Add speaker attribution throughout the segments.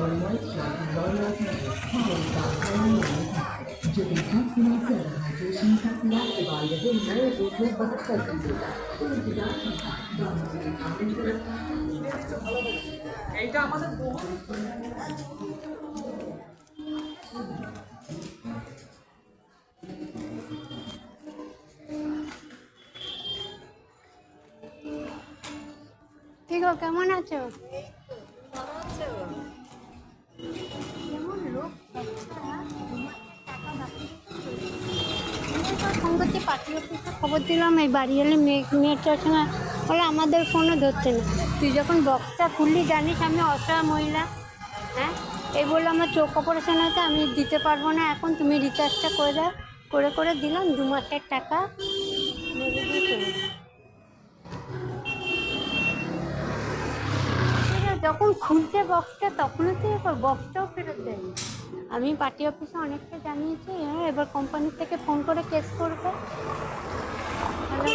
Speaker 1: your moisture and loyalty is powered by Home जो भी खास से हाइड्रेशन का प्लान के बाद ये नए रूप में बदल कर देगा तो इंतजार এইটা আমাদের
Speaker 2: ঠিক আছে কেমন আছো কেমন লোক ফোন করতে পার্টি অফিসে খবর দিলাম এই বাড়ি এলে মেয়েটার সঙ্গে বলে আমাদের ফোনও ধরছে না তুই যখন বক্সটা খুললি জানিস আমি অসহায় মহিলা হ্যাঁ এই বললো আমার চোখ অপারেশন হয়েছে আমি দিতে পারবো না এখন তুমি রিচার্জটা করে দাও করে দিলাম 2 মাসের টাকা মেরে দিয়ে চলে যখন খুলছে বক্সটা তখনও তো এবার বক্সটাও ফেরত দেয় আমি পার্টি অফিসে অনেকটা জানিয়েছি হ্যাঁ এবার কোম্পানি থেকে ফোন করে কেস করবে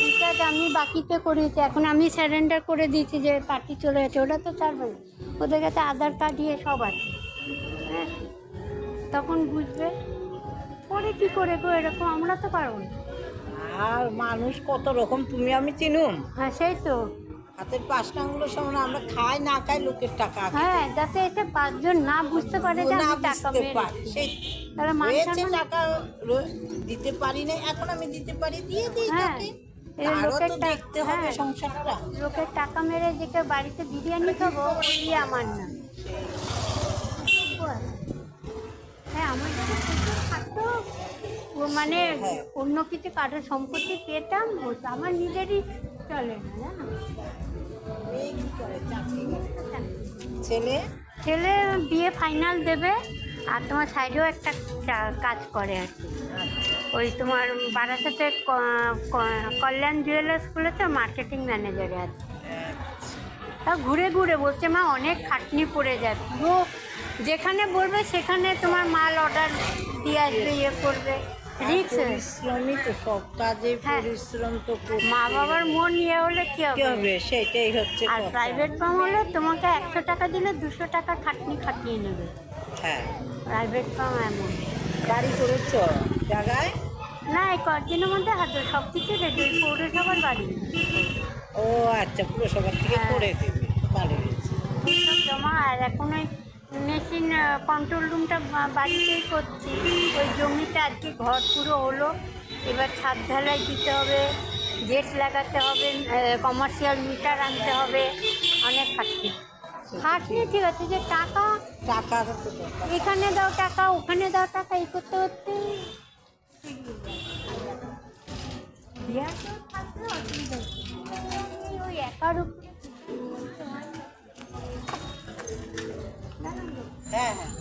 Speaker 2: রিচার্জ আমি বাকিতে করেছি এখন আমি স্যারেন্ডার করে দিয়েছি যে পার্টি চলে গেছে ওটা তো ছাড়বে না ওদের কাছে আধার কার্ড দিয়ে সব আছে হ্যাঁ তখন বুঝবে করে কী করে গো এরকম আমরা তো পারবো না
Speaker 3: আর মানুষ কত রকম তুমি আমি চিনুম
Speaker 2: হ্যাঁ সেই তো
Speaker 3: হাতের 5 আঙ্গুলের সমান আমরা খাই না খাই লোকের টাকা
Speaker 2: হ্যাঁ যাতে এসে 5 জন না বুঝতে পারে যে আমি টাকা মেরেছি
Speaker 3: সেই
Speaker 2: তাহলে
Speaker 3: হয়েছে টাকা দিতে পারি না এখন আমি দিতে পারি দিয়ে দিই তাকে আরো তো দেখতে হবে সংসারটা
Speaker 2: লোকের টাকা মেরে যে কেউ বাড়িতে বিরিয়ানি খাবো ওই আমার না হ্যাঁ আমার যদি প্রচুর থাকতো ও মানে অন্য কিছু কারোর সম্পত্তি পেতাম আমার নিজেরই চলে না জানো
Speaker 3: ছেলে
Speaker 2: ছেলে বিয়ে ফাইনাল দেবে আর তোমার সাইডেও একটা কাজ করে আর কি ওই তোমার বারাসাতে কল্যাণ জুয়েলার্স খুলেছে মার্কেটিং ম্যানেজারে আছে তা ঘুরে ঘুরে বলছে মা অনেক খাটনি পড়ে যায় পুরো যেখানে বলবে সেখানে তোমার মাল অর্ডার দিয়ে আসবে ইয়ে করবে
Speaker 3: পরিশ্রমই তো সব কাজে পরিশ্রম তো
Speaker 2: মা বাবার মন ইয়ে হলে কি
Speaker 3: হবে সেটাই হচ্ছে
Speaker 2: আর প্রাইভেট ফার্ম হলে তোমাকে 100 টাকা দিলে 200 টাকা খাটনি খাটিয়ে নেবে
Speaker 3: হ্যাঁ
Speaker 2: প্রাইভেট ফার্ম এমন
Speaker 3: গাড়ি করেছ জায়গায়
Speaker 2: না এই কয়েকদিনের মধ্যে হাতে সব কিছু রেডি পৌরসভার বাড়ি
Speaker 3: ও আচ্ছা পুরসভার থেকে করে দেবে ভালো হয়েছে
Speaker 2: সব জমা আর এখন ওই মেশিন কন্ট্রোল রুমটা বাড়িতেই করছি ওই জমিতে আর কি ঘর পুরো হলো এবার ছাদ ঢালাই দিতে হবে গেট লাগাতে হবে কমার্শিয়াল মিটার আনতে হবে অনেক খাটনি ঠিক আছে যে টাকা এখানে দাও টাকা ওখানে দাও টাকা এই করতে করতে ওই একার উপরে
Speaker 3: হ্যাঁ হ্যাঁ